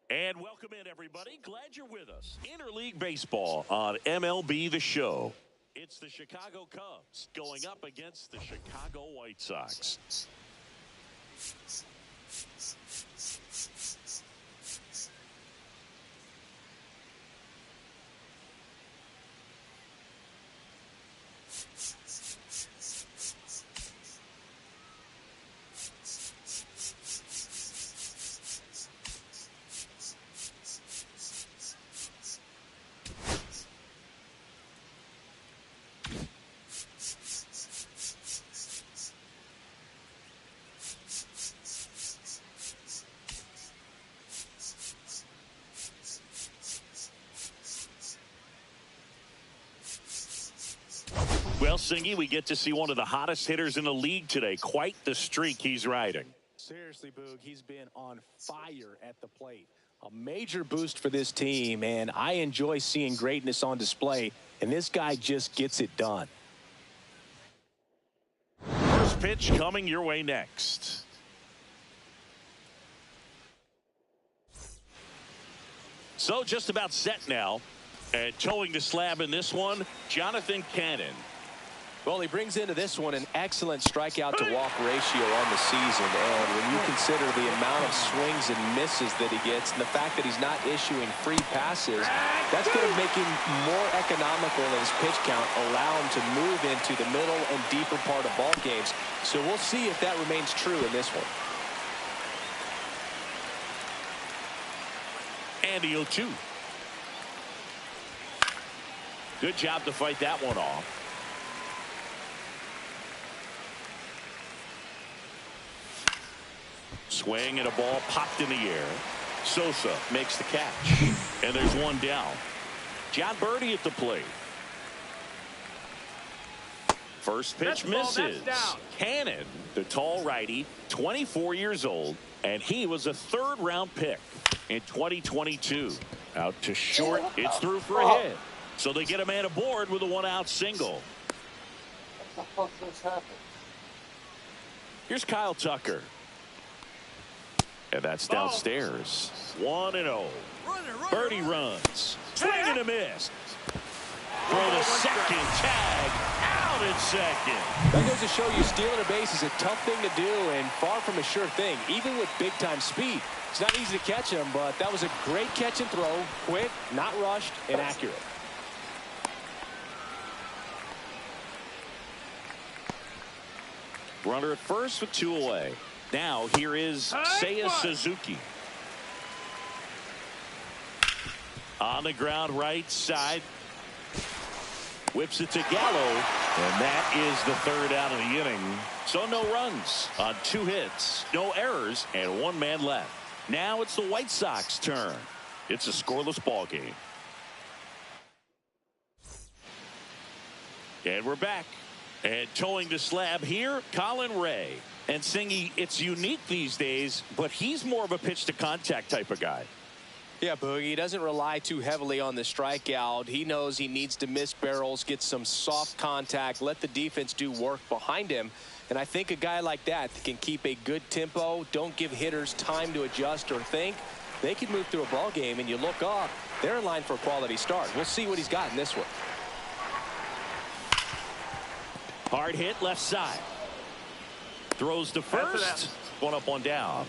And welcome in, everybody. Glad you're with us. Interleague Baseball on MLB The Show. It's the Chicago Cubs going up against the Chicago White Sox. Well, Singy, we get to see one of the hottest hitters in the league today. Quite the streak he's riding. Seriously, Boog, he's been on fire at the plate. A major boost for this team, and I enjoy seeing greatness on display, and this guy just gets it done. First pitch coming your way next. So just about set now. And towing the slab in this one, Jonathan Cannon. Well, he brings into this one an excellent strikeout to walk ratio on the season. And when you consider the amount of swings and misses that he gets and the fact that he's not issuing free passes, that's going to make him more economical in his pitch count, allow him to move into the middle and deeper part of ball games. So we'll see if that remains true in this one. And the 0-2. Good job to fight that one off. Swing and a ball popped in the air. Sosa makes the catch. And there's one down. John Birdie at the plate. First pitch misses. Cannon, the tall righty, 24 years old, and he was a third-round pick in 2022. Out to short. It's through for a hit. So they get a man aboard with a one-out single. What the fuck just happened? Here's Kyle Tucker. And that's downstairs. 1-0. Birdie runs. Swing and a miss. For the second tag. Out at second. That goes to show you stealing a base is a tough thing to do and far from a sure thing, even with big-time speed. It's not easy to catch him, but that was a great catch and throw. Quick, not rushed, and accurate. Runner at first with 2 away. Now here is Seiya Suzuki. On the ground right side. Whips it to Gallo. And that is the 3rd out of the inning. So no runs on 2 hits, no errors, and 1 man left. Now it's the White Sox turn. It's a scoreless ball game. And we're back. And towing the slab here, Colin Ray. And Singy, it's unique these days, but he's more of a pitch to contact type of guy. Yeah, Boogie, he doesn't rely too heavily on the strikeout. He knows he needs to miss barrels, get some soft contact, let the defense do work behind him. And I think a guy like that can keep a good tempo, don't give hitters time to adjust or think. They can move through a ball game, and you look up, they're in line for a quality start. We'll see what he's got in this one. Hard hit left side. Throws to first. 1 up, 1 down.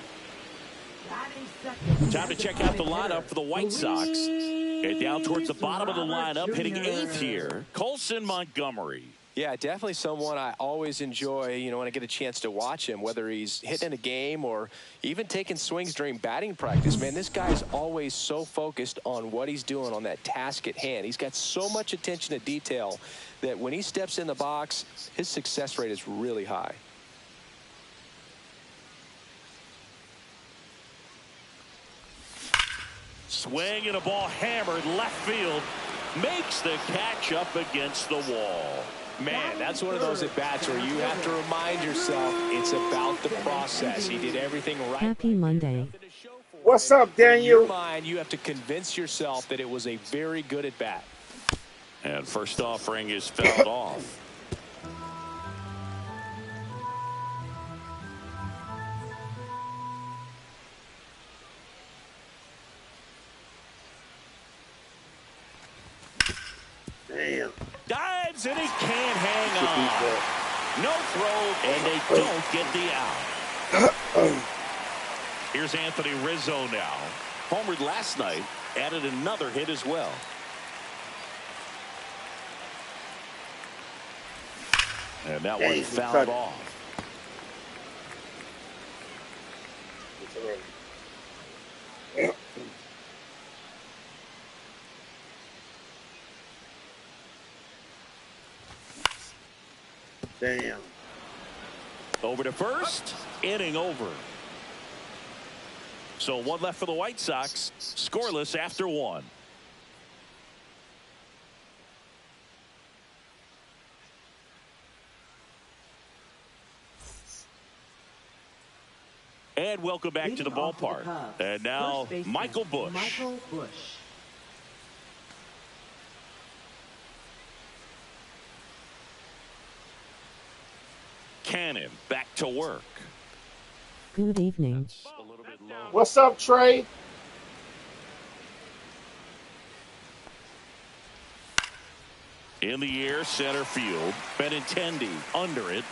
Time to check out the lineup for the White Sox. And down towards the bottom of the lineup, hitting 8th here, Colson Montgomery. Yeah, definitely someone I always enjoy, when I get a chance to watch him, whether he's hitting a game or even taking swings during batting practice. Man, this guy's always so focused on what he's doing on that task at hand. He's got so much attention to detail that when he steps in the box, his success rate is really high. Swing and a ball hammered left field. Makes the catch up against the wall. Man, that's one of those at-bats where you have to remind yourself it's about the process. He did everything right. Happy Monday. What's up, Daniel? In your mind, you have to convince yourself that it was a very good at-bat. And first offering is fouled off. Damn. Dives and he can't hang on. No throw, and they don't get the out. Here's Anthony Rizzo now. Homered last night, added another hit as well. And that one fouled off. Damn. Over to first. Inning over. So 1 left for the White Sox. Scoreless after 1. And welcome back to the ballpark. And now Michael Busch. Cannon back to work. Good evening. What's up, Trey? In the air, center field. Benintendi under it.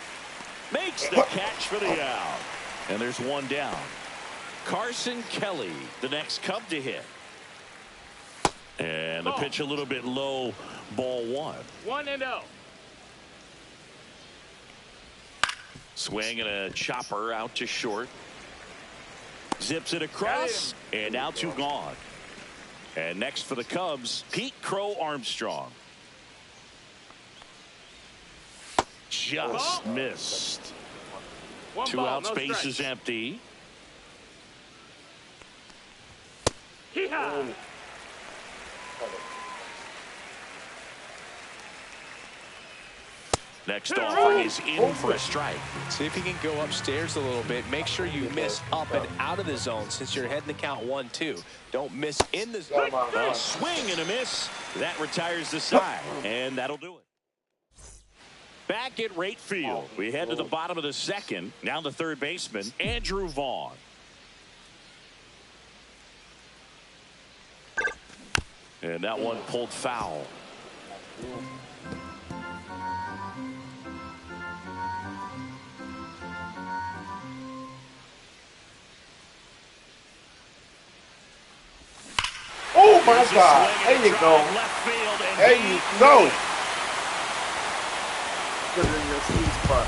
Makes the catch for the out. And there's 1 down. Carson Kelly, the next Cub to hit. And the pitch a little bit low, ball 1. 1-0. Swing and a chopper out to short. Zips it across, and now 2 gone. And next for the Cubs, Pete Crow Armstrong. Just missed. 2 out, space is empty. Next offering is in for a strike. See if you can go upstairs a little bit. Make sure you miss up and out of the zone since you're heading the count 1-2. Don't miss in the zone. A swing and a miss. That retires the side, and that'll do it. Back at right field. We head to the bottom of the 2nd. Now the 3rd baseman, Andrew Vaughn. And that one pulled foul. Oh, my God. There you go. There you go. Put it in your sweet spot.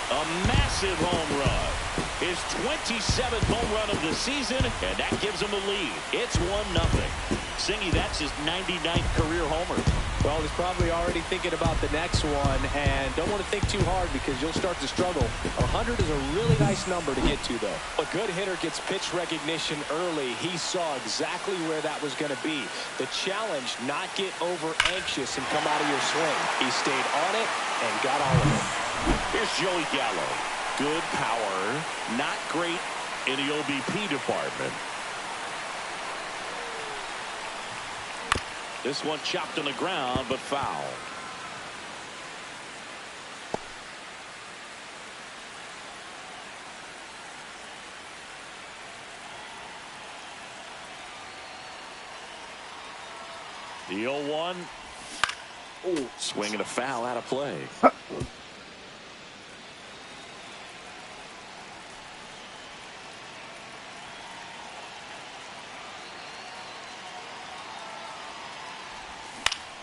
A massive home run. His 27th home run of the season, and that gives him the lead. It's 1-0. Singy, that's his 99th career homer. Well, he's probably already thinking about the next one, and don't want to think too hard because you'll start to struggle. 100 is a really nice number to get to, though. A good hitter gets pitch recognition early. He saw exactly where that was going to be. The challenge, not get over anxious and come out of your swing. He stayed on it and got all of it. Here's Joey Gallo. Good power, not great in the OBP department. This one chopped on the ground, but foul. The 0-1. Oh, swinging a foul out of play.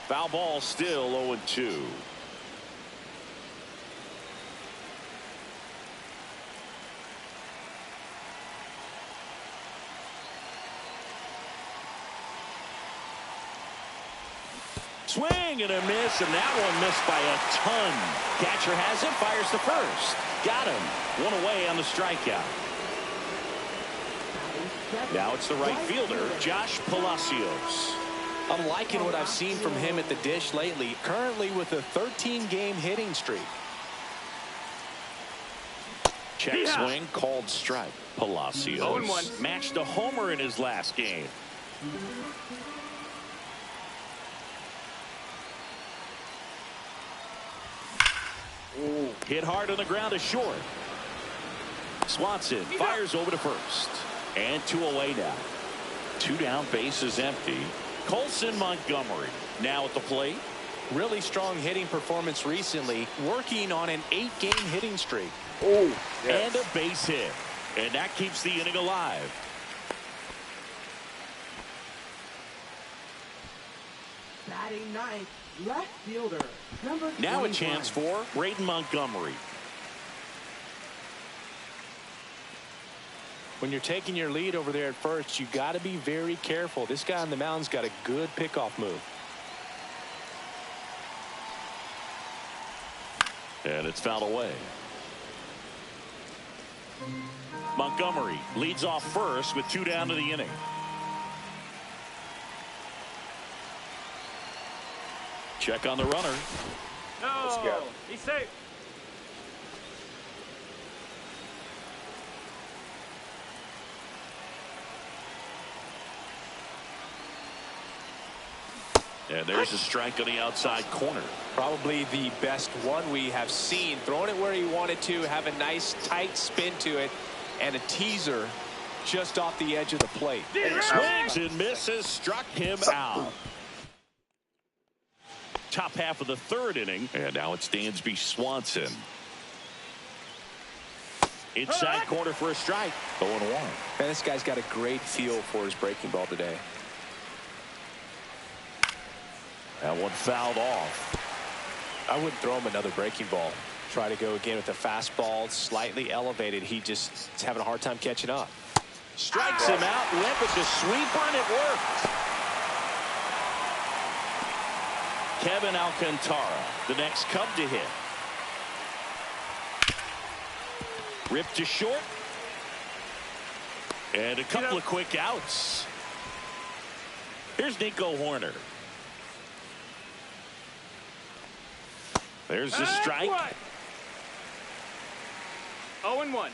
Foul ball, still 0-2. Swing and a miss, and that one missed by a ton. Catcher has it, fires the first. Got him. One away on the strikeout. Now it's the right fielder, Josh Palacios. I'm liking what I've seen from him at the dish lately. Currently with a 13-game hitting streak. Check swing, called strike. Palacios matched a homer in his last game. Ooh. Hit hard on the ground to short. Swanson fires over to first. And 2 away now. 2 down, base is empty. Colson Montgomery now at the plate. Really strong hitting performance recently, working on an 8-game hitting streak. Oh, yes. And a base hit. And that keeps the inning alive. Batting ninth, left fielder, number 21. Now a chance for Braden Montgomery. When you're taking your lead over there at first, you got to be very careful. This guy on the mound's got a good pickoff move. And it's fouled away. Montgomery leads off first with 2 down to the inning. Check on the runner. Let's go. He's safe. And there's a strike on the outside corner. Probably the best one we have seen. Throwing it where he wanted to, have a nice tight spin to it, and a teaser just off the edge of the plate. Swings and misses, struck him out. Top half of the 3rd inning, and now it's Dansby Swanson. Inside corner for a strike. 0-1. Man, this guy's got a great feel for his breaking ball today. That one fouled off. I wouldn't throw him another breaking ball. Try to go again with the fastball, slightly elevated. He just is having a hard time catching up. Strikes him out, went with the sweeper, and it worked. Kevin Alcantara, the next Cub to hit. Ripped to short. And a couple of quick outs. Here's Nico Horner. There's the strike. 0-1.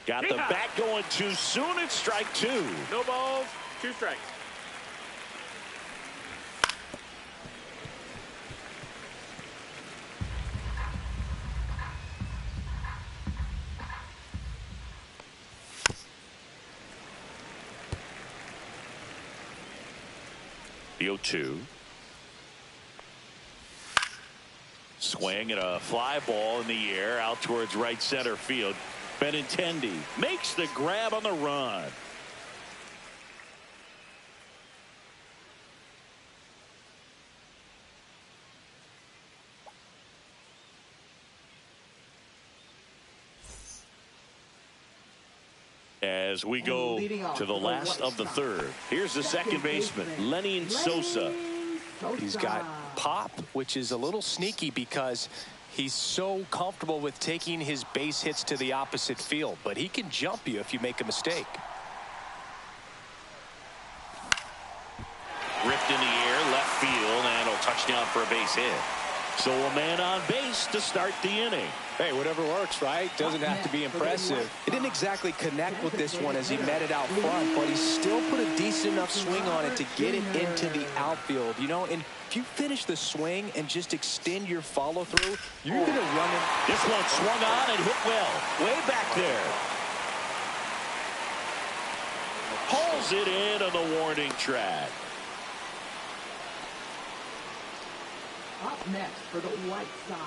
Got the bat going too soon. It's strike 2. No balls, 2 strikes. The 0-2. Swing and a fly ball in the air out towards right center field. Benintendi makes the grab on the run. As we go to the last of the third. Here's the second baseman, Lenin Sosa. He's got pop, which is a little sneaky because he's so comfortable with taking his base hits to the opposite field, but he can jump you if you make a mistake. Ripped in the air, left field, and a touchdown for a base hit. So a man on base to start the inning. Hey, whatever works, right? Doesn't have to be impressive. He didn't exactly connect with this one as he met it out front, but he still put a decent enough swing on it to get it into the outfield. You know, and if you finish the swing and just extend your follow-through, you're going to run it. This one swung on and hit well. Way back there. Hauls it in on the warning track. Up next for the White Sox,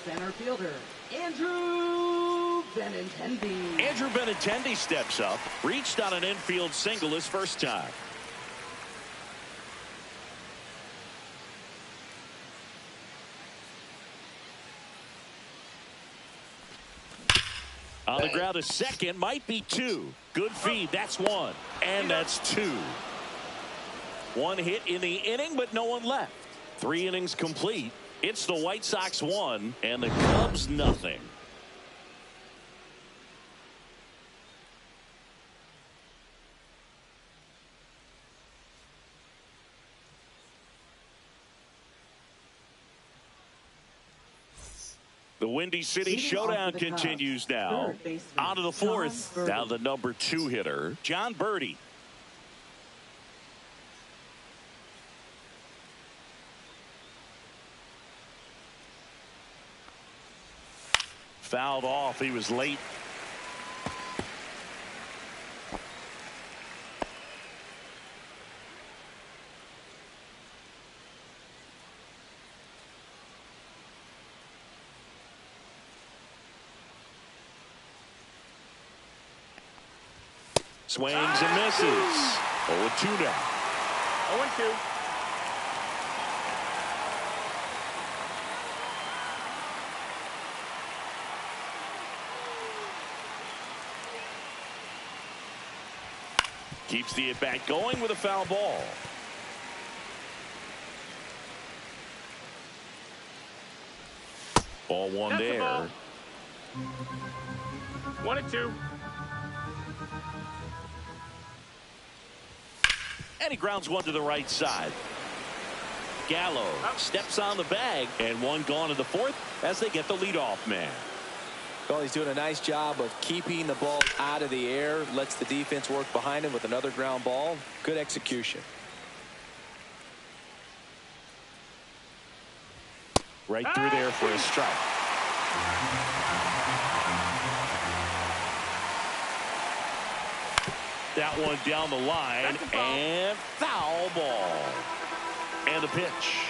center fielder, Andrew Benintendi. Andrew Benintendi steps up, reached on an infield single his first time. On the ground to second, might be two. Good feed, that's one. And that's two. One hit in the inning, but no one left. 3 innings complete. It's the White Sox 1 and the Cubs nothing. The Windy City showdown continues now. On to the fourth. Now the number 2 hitter, John Birdie. Fouled off. He was late. Swings and misses. 0-2 now. 0-2. Keeps the at-bat going with a foul ball. Ball one That's there. 1-2. And he grounds one to the right side. Gallo steps on the bag, and one gone in the fourth as they get the leadoff man. Well, he's doing a nice job of keeping the ball out of the air, lets the defense work behind him with another ground ball. Good execution. Right through there for a strike. That one down the line, and foul ball. And the pitch.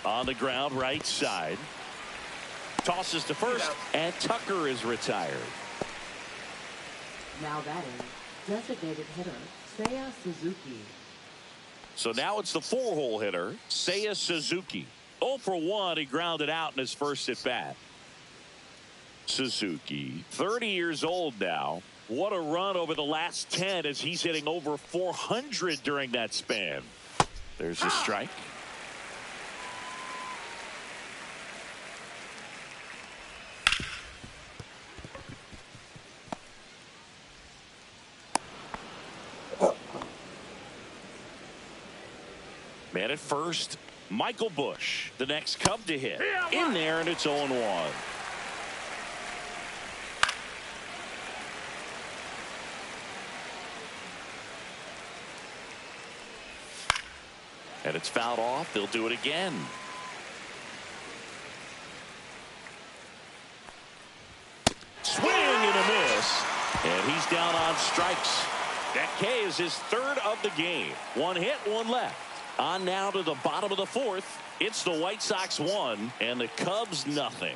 On the ground, right side. Tosses to first, and Tucker is retired. Now batting, designated hitter, Seiya Suzuki. So now it's the 4-hole hitter, Seiya Suzuki. 0 for 1, he grounded out in his first at-bat. Suzuki, 30 years old now. What a run over the last 10 as he's hitting over 400 during that span. There's a strike. Man at first, Michael Bush, the next Cub to hit. In there, and it's 0-1. And it's fouled off. They'll do it again. Swing and a miss. And he's down on strikes. That K is his third of the game. One hit, one left. On now to the bottom of the fourth. It's the White Sox 1 and the Cubs nothing.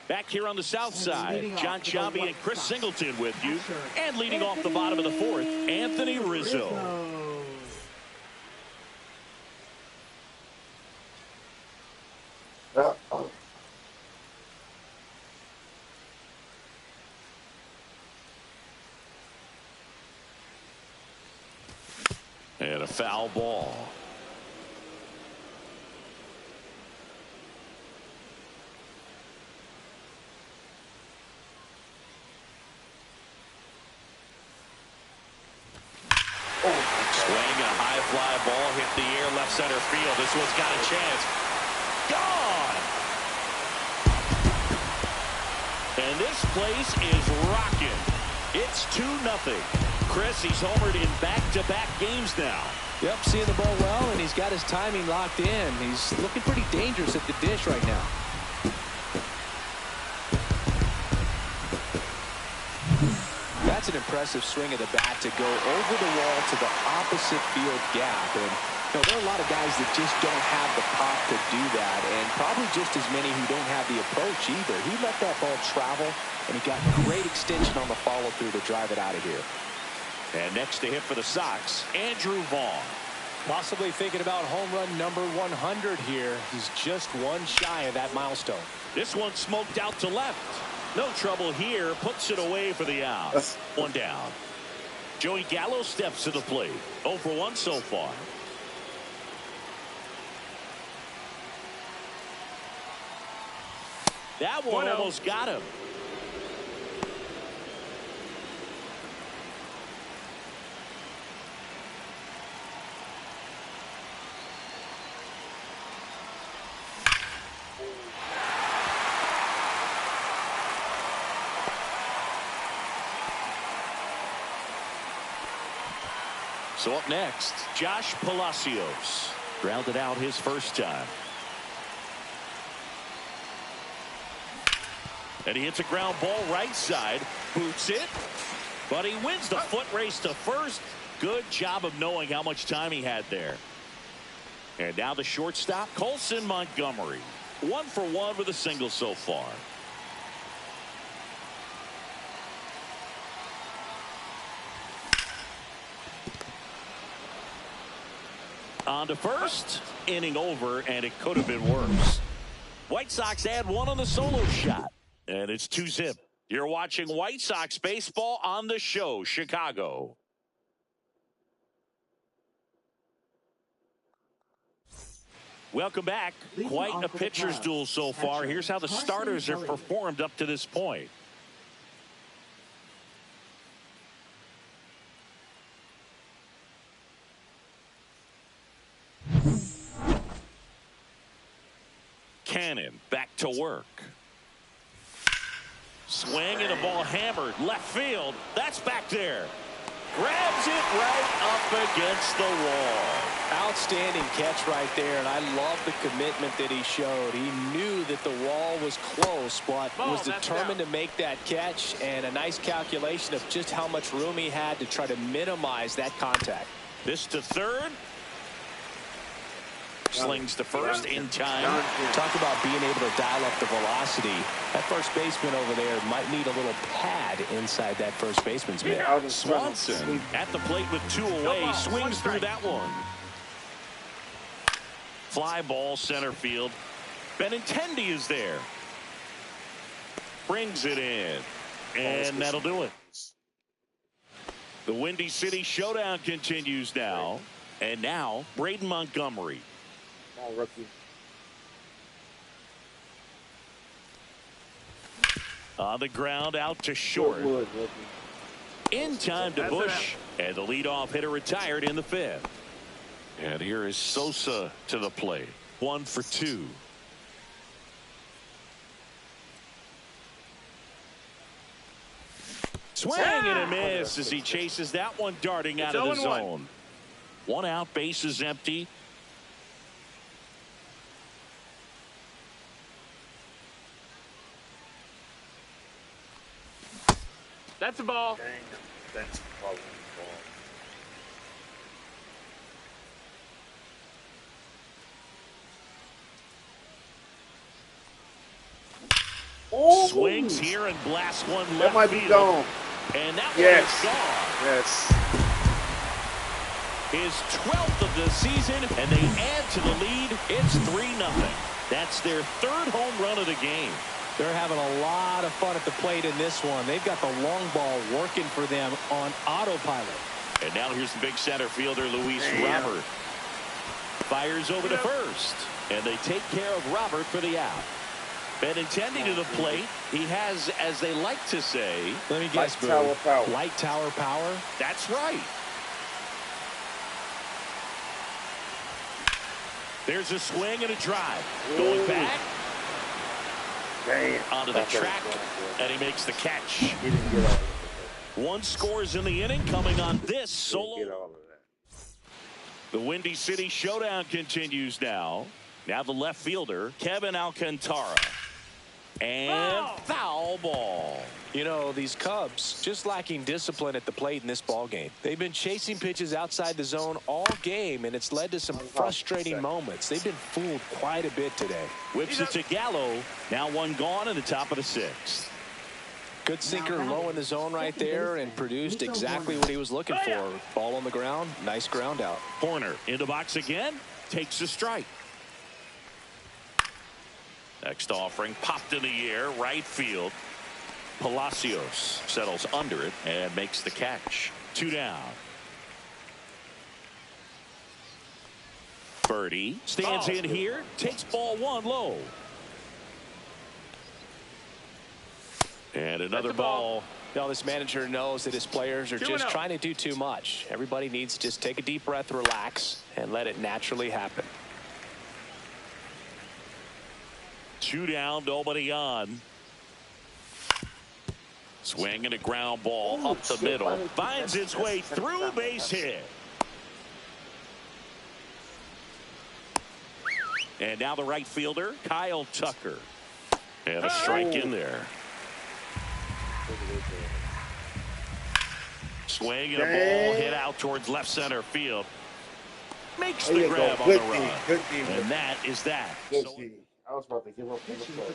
Back here on the south side, John Sciambi and Chris Singleton with you. And leading off the bottom of the fourth, Anthony Rizzo. And a foul ball. Swing, a high fly ball hit the air, left center field. This one's got a chance. Gone! And this place is rocking. It's 2-0. Chris, he's homered in back-to-back games now. Yep, seeing the ball well, and he's got his timing locked in. He's looking pretty dangerous at the dish right now. That's an impressive swing of the bat to go over the wall to the opposite field gap. And you know, there are a lot of guys that just don't have the pop to do that, and probably just as many who don't have the approach either. He let that ball travel, and he got great extension on the follow-through to drive it out of here. And next to hit for the Sox, Andrew Vaughn. Possibly thinking about home run number 100 here. He's just one shy of that milestone. This one smoked out to left. No trouble here. Puts it away for the out. One down. Joey Gallo steps to the plate. 0 for 1 so far. That one almost got him. So up next, Josh Palacios. Grounded out his first time. And he hits a ground ball right side. Boots it. But he wins the foot race to first. Good job of knowing how much time he had there. And now the shortstop, Colson Montgomery. 1 for 1 with a single so far. On to first. Inning over, and it could have been worse. White Sox add 1 on the solo shot. And it's 2-0. You're watching White Sox baseball on the show, Chicago. Welcome back. Quite a pitcher's duel so far. Here's how the starters have performed up to this point. Cannon back to work. Swing and a ball hammered left field. That's back there. Grabs it right up against the wall. Outstanding catch right there, and I love the commitment that he showed. He knew that the wall was close, but was determined to make that catch, and a nice calculation of just how much room he had to try to minimize that contact. This to third. Slings to first in time. Talk about being able to dial up the velocity. That first baseman over there might need a little pad inside that first baseman's mitt. Swanson at the plate with 2 away. Swings through that one. Fly ball center field. Benintendi is there. Brings it in. And that'll do it. The Windy City Showdown continues now. And now, Braden Montgomery. Rookie. On the ground, out to short. In time to Bush, and the leadoff hitter retired in the 5th. And here is Sosa to the plate. 1 for 2. Swing and a miss as he chases that one darting out of the zone. 1 out, base is empty. That's a ball. That's probably a ball. Swings here and blasts one left That might be field. gone. And that Yes. one is gone. Yes. His 12th of the season, and they add to the lead. It's 3-0. That's their 3rd home run of the game. They're having a lot of fun at the plate in this one. They've got the long ball working for them on autopilot. And now here's the big center fielder, Luis Robert. Fires over to first. And they take care of Robert for the out. Benintendi to the plate. He has, as they like to say, let me guess, Light tower power. Light tower power. That's right. There's a swing and a drive. Going back. Onto the track. And he makes the catch. He didn't get all of it. One scores in the inning coming on this solo. The Windy City Showdown continues now. Now the left fielder, Kevin Alcantara. And foul ball. You know, these Cubs just lacking discipline at the plate in this ball game. They've been chasing pitches outside the zone all game, and it's led to some frustrating moments. They've been fooled quite a bit today. Whips it to Gallo. Now one gone in the top of the sixth. Good sinker low in the zone right there and produced exactly what he was looking for. Ball on the ground. Nice ground out. Horner in the box again. Takes a strike. Next offering popped in the air. Right field. Palacios settles under it and makes the catch. 2 down. Birdie stands in here. Takes ball 1 low. And another ball. Now this manager knows that his players are just trying to do too much. Everybody needs to just take a deep breath, relax, and let it naturally happen. 2 down, nobody on. Swing and a ground ball up the middle. Finds its way through, base hit. And now the right fielder, Kyle Tucker. And a strike in there. Swing and a ball hit out towards left center field. Makes the grab on the run. And that is that. I was about to give up.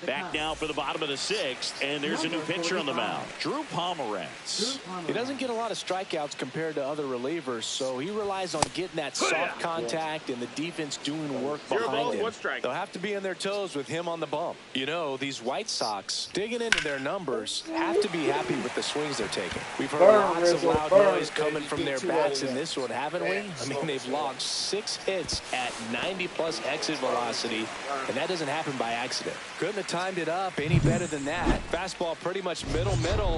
Back now for the bottom of the 6th, and there's a new pitcher on the mound, Drew Pomerantz. He doesn't get a lot of strikeouts compared to other relievers, so he relies on getting that soft contact and the defense doing work behind him. They'll have to be on their toes with him on the bump. You know, these White Sox, digging into their numbers, have to be happy with the swings they're taking. We've heard lots of loud noise coming from their bats in this one, haven't we? I mean, they've logged 6 hits at 90-plus exit velocity, and that doesn't happen by accident. Couldn't have timed it up any better than that. Fastball pretty much middle,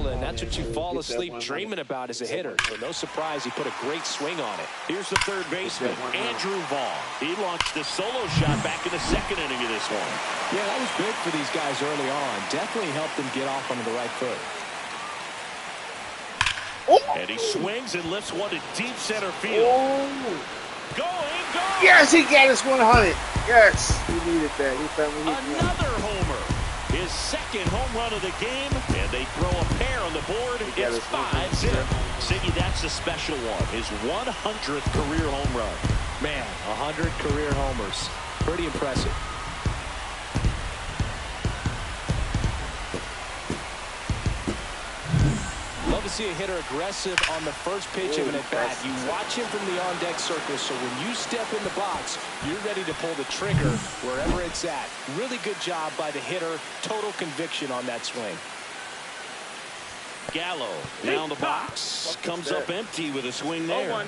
and that's what you fall asleep dreaming about as a hitter. So no surprise he put a great swing on it. Here's the third baseman, Andrew Vaughn. He launched a solo shot back in the 2nd inning of this one. Yeah, that was big for these guys early on. Definitely helped them get off onto the right foot. And he swings and lifts one to deep center field. Going. Yes, he got us 100. Yes, he needed that. He found me. Another homer. His 2nd home run of the game, and they throw a pair on the board. It's 5-0. Siggy, that's a special one. His 100th career home run. Man, 100 career homers. Pretty impressive. Love to see a hitter aggressive on the first pitch of an at-bat. You watch him from the on-deck circle, so when you step in the box, you're ready to pull the trigger wherever it's at. Really good job by the hitter. Total conviction on that swing. Gallo down the box. Comes up empty with a swing there.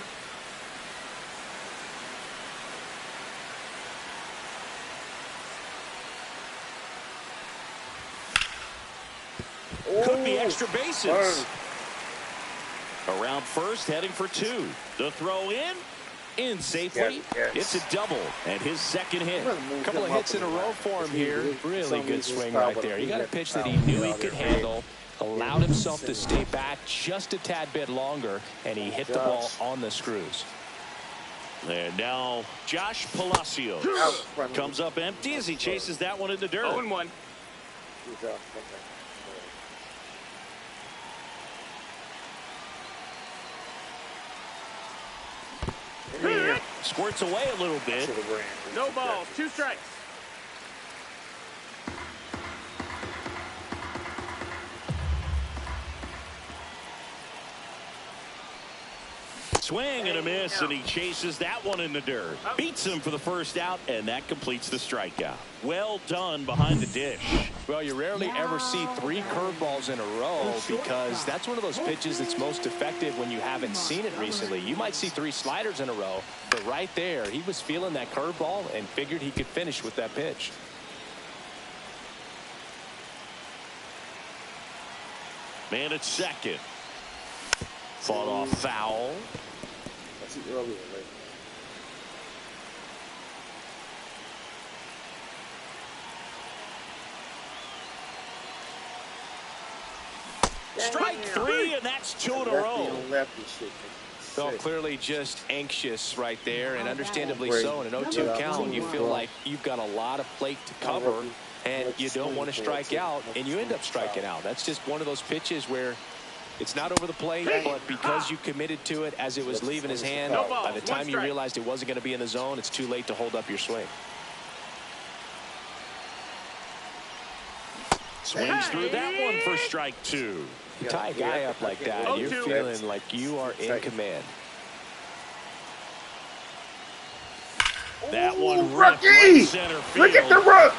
Could be extra bases. Around first, heading for 2. The throw in safely. It's a double, and his 2nd hit. A couple of hits in a row for him here. Really good swing right there. You got a pitch that he knew he could handle, allowed himself to stay back just a tad bit longer, and he hit the ball on the screws. And now Josh Palacios comes up empty as he chases that one in the dirt. 0-1. Squirts away a little bit. No balls, 2 strikes. Swing and a miss, and he chases that one in the dirt. Beats him for the first out, and that completes the strikeout. Well done behind the dish. Well, you rarely ever see 3 curveballs in a row because that's one of those pitches that's most effective when you haven't seen it recently. You might see 3 sliders in a row, but right there, he was feeling that curveball and figured he could finish with that pitch. Man at second. Fought off foul. That's it earlier, right? Strike 3, and that's 2 in a row. Lefty shit. So clearly just anxious right there, and understandably so. In an 0-2 count, you feel like you've got a lot of plate to cover, and you don't want to strike out, and you end up striking out. That's just one of those pitches where it's not over the plate, but because you committed to it as it was leaving his hand, by the time you realized it wasn't going to be in the zone, it's too late to hold up your swing. Swings through that one for strike 2. You tie a guy up like that, and you're feeling like you are in command. That one rookie! right center field. Look at the rook!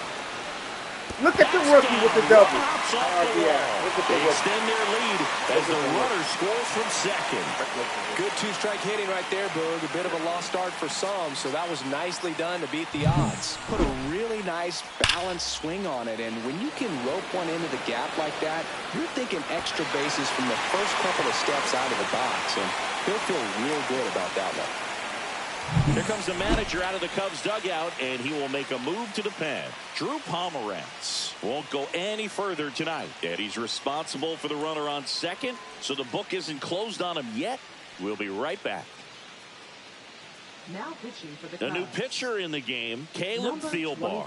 Look at the rookie with the double. Look at the they extend their lead as the runner scores from second. Good 2-strike hitting right there, Boog. A bit of a lost start for some, so that was nicely done to beat the odds. Put a really nice balanced swing on it, and when you can rope one into the gap like that, you're thinking extra bases from the first couple of steps out of the box, and he'll feel real good about that one. Here comes the manager out of the Cubs dugout, and he will make a move to the pen. Drew Pomerantz won't go any further tonight, and he's responsible for the runner on second, so the book isn't closed on him yet. We'll be right back. Now pitching for the new pitcher in the game, Caleb Thielbar.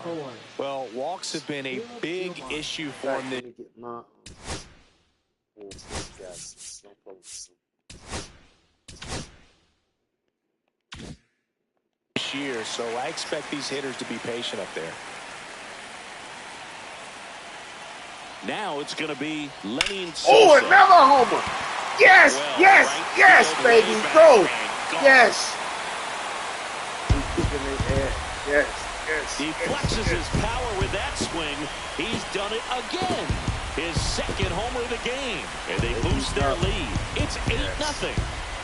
Well, walks have been a big issue for him this year, so I expect these hitters to be patient up there. Now it's going to be Lenny Sosa. Oh, another homer! Yes, well, yes, right, yes, baby, go! Yes! Yes, yes. He flexes his power with that swing. He's done it again. His second homer of the game, and they boost their lead. It's 8-0.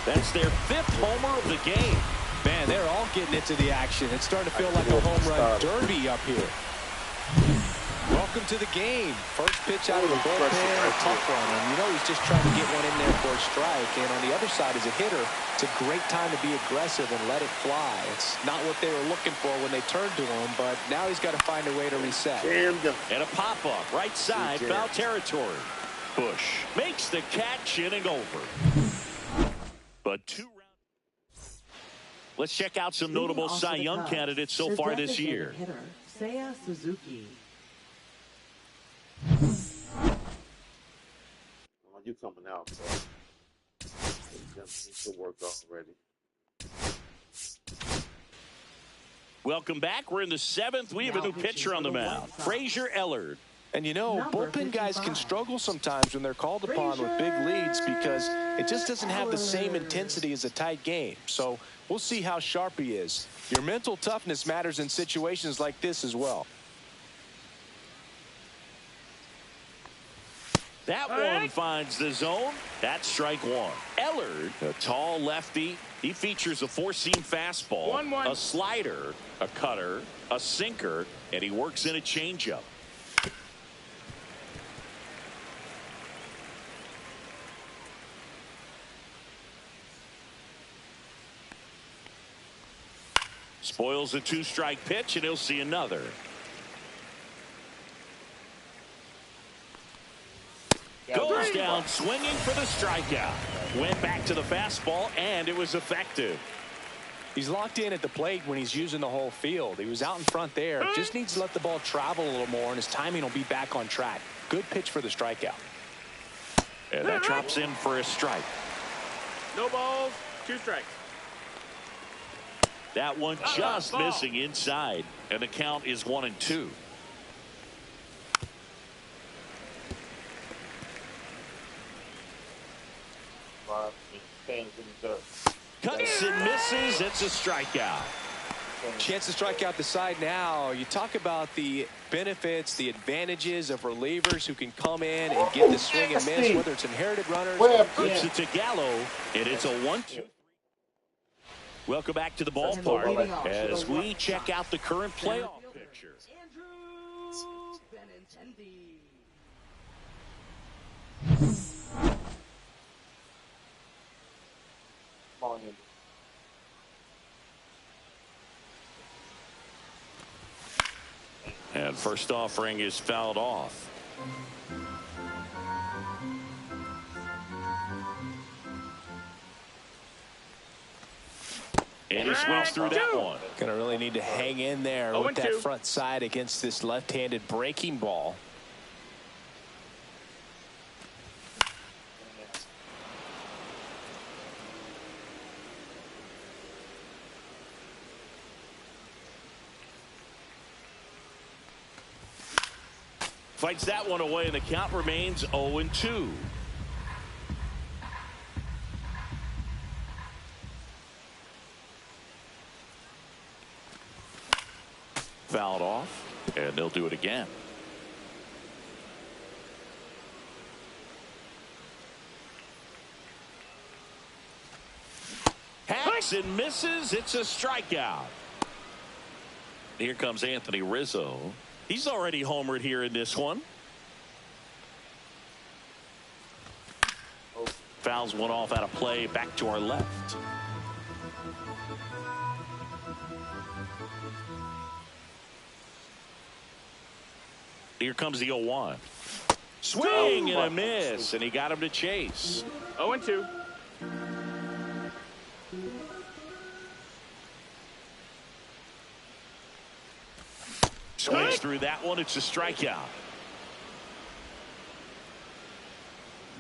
That's their 5th homer of the game. Man, they're all getting into the action. It's starting to feel like a home run derby up here. Welcome to the game. First pitch out of the bullpen, a tough one. And you know he's just trying to get one in there for a strike. And on the other side, as a hitter, it's a great time to be aggressive and let it fly. It's not what they were looking for when they turned to him, but now he's got to find a way to reset. And a pop-up, right side, foul territory. Bush makes the catch, inning over. But 2 rounds. Let's check out some notable Cy Young candidates so far this year. Seiya Suzuki. You coming out, bro. Needs to work already. Welcome back. We're in the 7th. We have a new pitcher on the mound, Frazier Ellard. And you know, bullpen guys can struggle sometimes when they're called upon with big leads because it just doesn't have the same intensity as a tight game. So we'll see how sharp he is. Your mental toughness matters in situations like this as well. That one finds the zone. That's strike 1. Ellard, a tall lefty. He features a 4-seam fastball, a slider, a cutter, a sinker, and he works in a changeup. Spoils a 2-strike pitch, and he'll see another. Goes down swinging for the strikeout. Went back to the fastball, and it was effective. He's locked in at the plate when he's using the whole field. He was out in front there. Just needs to let the ball travel a little more, and his timing will be back on track. Good pitch for the strikeout. And that drops in for a strike. No balls, 2 strikes. That one just missing inside, and the count is 1-2. Cuts and misses. It's a strikeout. Chance to strike out the side now. You talk about the benefits, the advantages of relievers who can come in and get the swing and miss, whether it's inherited runners. Flips it to Gallo, and it's a 1-2. Welcome back to the ballpark as we check out the current playoff picture. Andrew Benintendi. And first offering is fouled off. And he swings through that one. Gonna really need to hang in there with that front side against this left-handed breaking ball. Fights that one away, and the count remains 0-2. Fouled off, and they'll do it again. Hacks and misses. It's a strikeout. Here comes Anthony Rizzo. He's already homered here in this one. Fouls one off out of play, back to our left. Here comes the 0-1. Swing and a miss, and he got him to chase. 0-2. Swings through that one. It's a strikeout.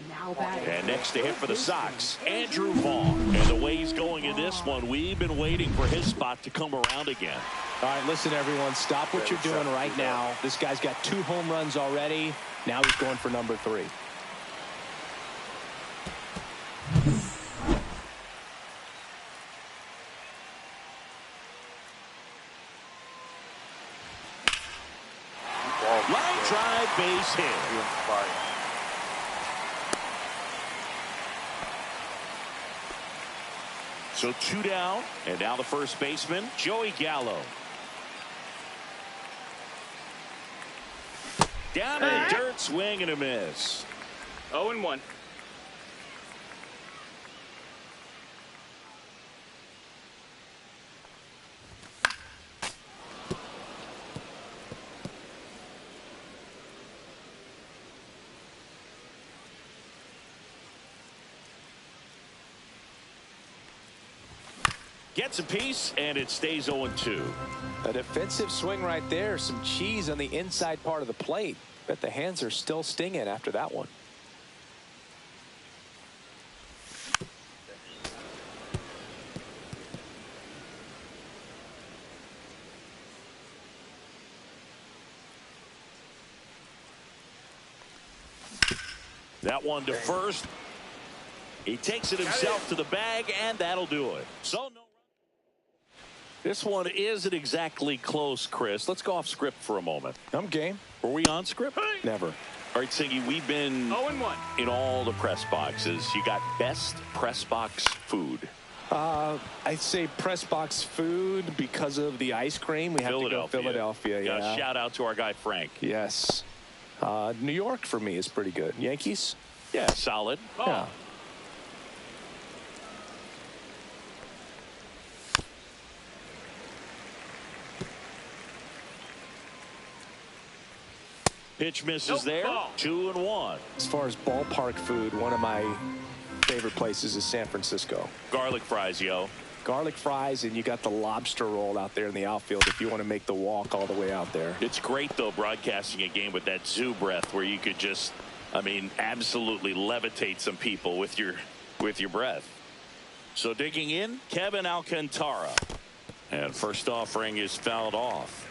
Now back. And next to hit for the Sox, Andrew Vaughn. And the way he's going in this one, we've been waiting for his spot to come around again. All right, listen, everyone, stop what you're doing right now. This guy's got 2 home runs already. Now he's going for number 3. Line drive, base hit. So 2 down, and now the first baseman, Joey Gallo. Down in the dirt, swing and a miss. 0-1. Gets a piece, and it stays 0-2. A defensive swing right there. Some cheese on the inside part of the plate. Bet the hands are still stinging after that one. That one to first. He takes it himself to the bag, and that'll do it. So no. This one isn't exactly close, Chris. Let's go off script for a moment. I'm game. Were we on script? Never. All right, Siggy, we've been 0-1. in all the press boxes. You got best press box food. I'd say press box food because of the ice cream. We have to go Philadelphia. Yeah. Shout out to our guy, Frank. Yes. New York for me is pretty good. Yankees? Yeah, solid. Yeah. Pitch misses there. 2-1. As far as ballpark food, one of my favorite places is San Francisco. Garlic fries, yo. Garlic fries, and you got the lobster roll out there in the outfield if you want to make the walk all the way out there. It's great, though, broadcasting a game with that zoo breath where you could just, I mean, absolutely levitate some people with your breath. So digging in, Kevin Alcantara. And first offering is fouled off.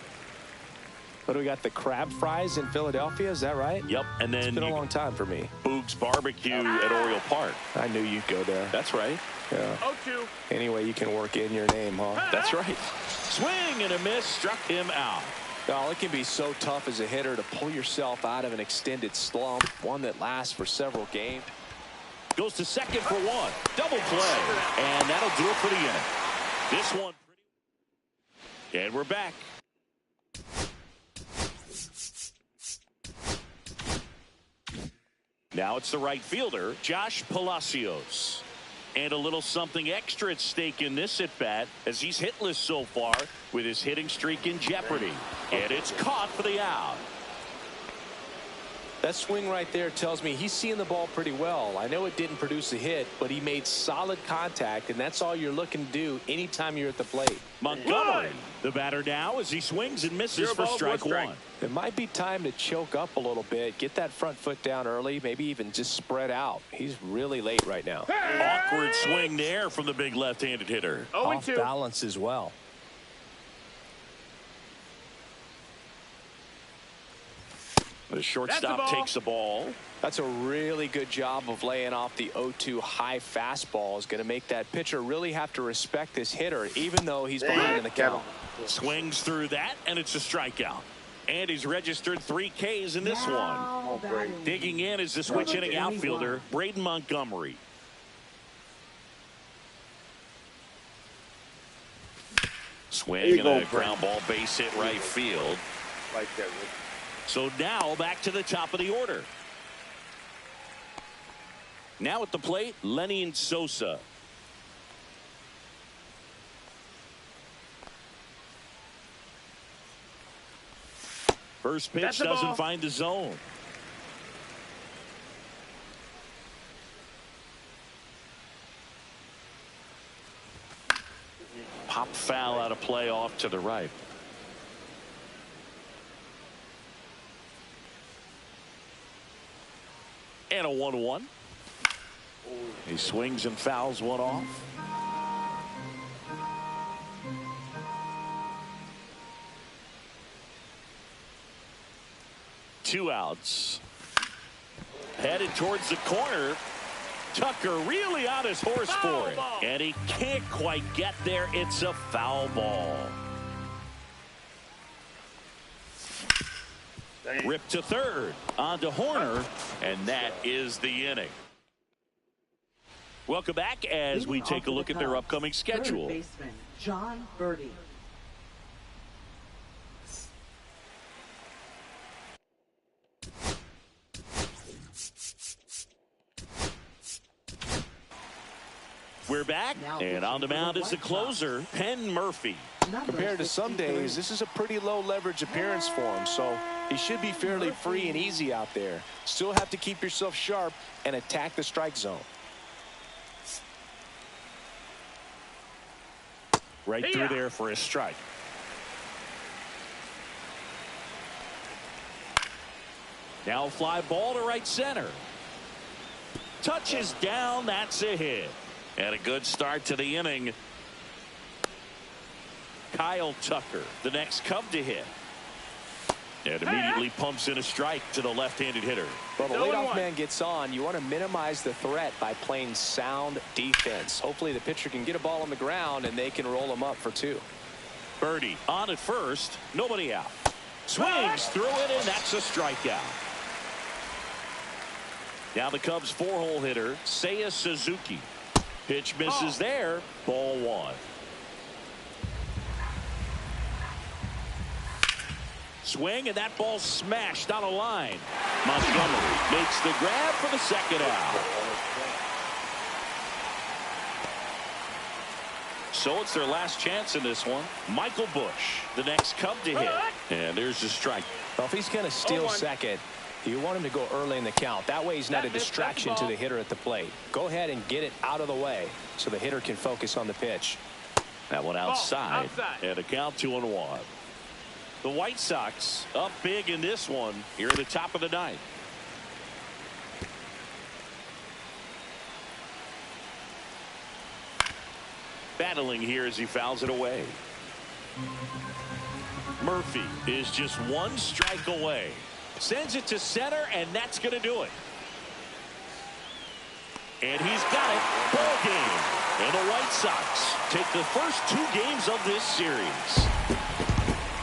What do we got? The crab fries in Philadelphia, is that right? Yep, and then it's been a long time for me. Boog's Barbecue at Oriole Park. I knew you'd go there. That's right. Yeah. 0-2. Anyway, you can work in your name, huh? That's right. Swing and a miss, struck him out. Oh, it can be so tough as a hitter to pull yourself out of an extended slump, one that lasts for several games. Goes to second for one. Double play. And that'll do it for the inning. This one. And we're back. Now it's the right fielder, Josh Palacios. And a little something extra at stake in this at-bat as he's hitless so far with his hitting streak in jeopardy. And it's caught for the out. That swing right there tells me he's seeing the ball pretty well. I know it didn't produce a hit, but he made solid contact, and that's all you're looking to do anytime you're at the plate. Montgomery, the batter now as he swings and misses for strike one. It might be time to choke up a little bit, get that front foot down early, maybe even just spread out. He's really late right now. Awkward swing there from the big left-handed hitter. Off balance as well. The shortstop takes the ball. That's a really good job of laying off the 0-2 high fastball. Is going to make that pitcher really have to respect this hitter, even though he's behind in the count. Swings through that, and it's a strikeout. And he's registered 3 Ks in this one. Digging in is the switch hitting outfielder, Braden Montgomery. Swing and a ground ball base hit right field. Like that, Rick. So now back to the top of the order. Now at the plate, Lenny Sosa. First pitch doesn't find the zone. Pop foul out of play off to the right. And a 1-1. He swings and fouls one off. Two outs. Headed towards the corner. Tucker really on his horse for it. And he can't quite get there. It's a foul ball. Ripped to third. On to Horner. And that is the inning. Welcome back as we take a look at their upcoming schedule. Third baseman John Birdie. We're back, and on the mound is the closer, Penn Murphy. Compared to some days, this is a pretty low leverage appearance for him, so he should be fairly free and easy out there. Still have to keep yourself sharp and attack the strike zone. Right through there for a strike. Now fly ball to right center. Touches down, that's a hit. And a good start to the inning. Kyle Tucker, the next Cub to hit. And immediately pumps in a strike to the left-handed hitter. Well, the leadoff man gets on. You want to minimize the threat by playing sound defense. Hopefully the pitcher can get a ball on the ground and they can roll him up for 2. Birdie on at first, nobody out. Swings through it, and that's a strikeout. Now the Cubs' 4-hole hitter, Seiya Suzuki. Pitch misses there. Ball 1. Swing, and that ball smashed on a line. Montgomery makes the grab for the second out. So it's their last chance in this one. Michael Bush, the next Cub to hit. And there's the strike. Well, if he's going to steal second, you want him to go early in the count. That way he's not a distraction to the hitter at the plate. Go ahead and get it out of the way so the hitter can focus on the pitch. That one outside. And a count 2-1. The White Sox up big in this one here at the top of the 9th. Battling here as he fouls it away. Murphy is just one strike away. Sends it to center, and that's going to do it. And he's got it. Ball game. And the White Sox take the first 2 games of this series.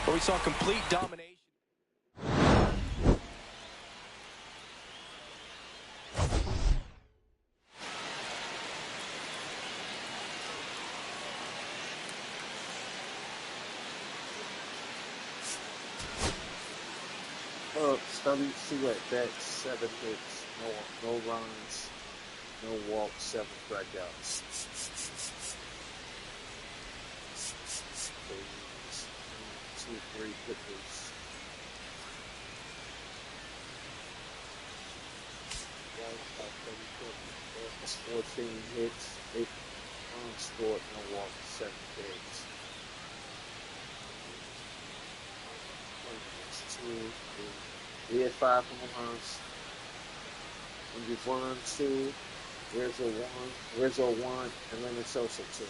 Where we saw complete domination. See what that 7 hits, no runs, no walks, 7 strikeouts. 2, 3 pitchers. That's 14 hits, 8 runs scored, no walks, 7 hits. 2, 3. We had 5 home runs. When you 1, 2, Rizzo 1, and Lennon Sosa 2.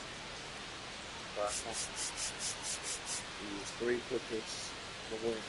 5 home runs. We used 3 pitchers to win.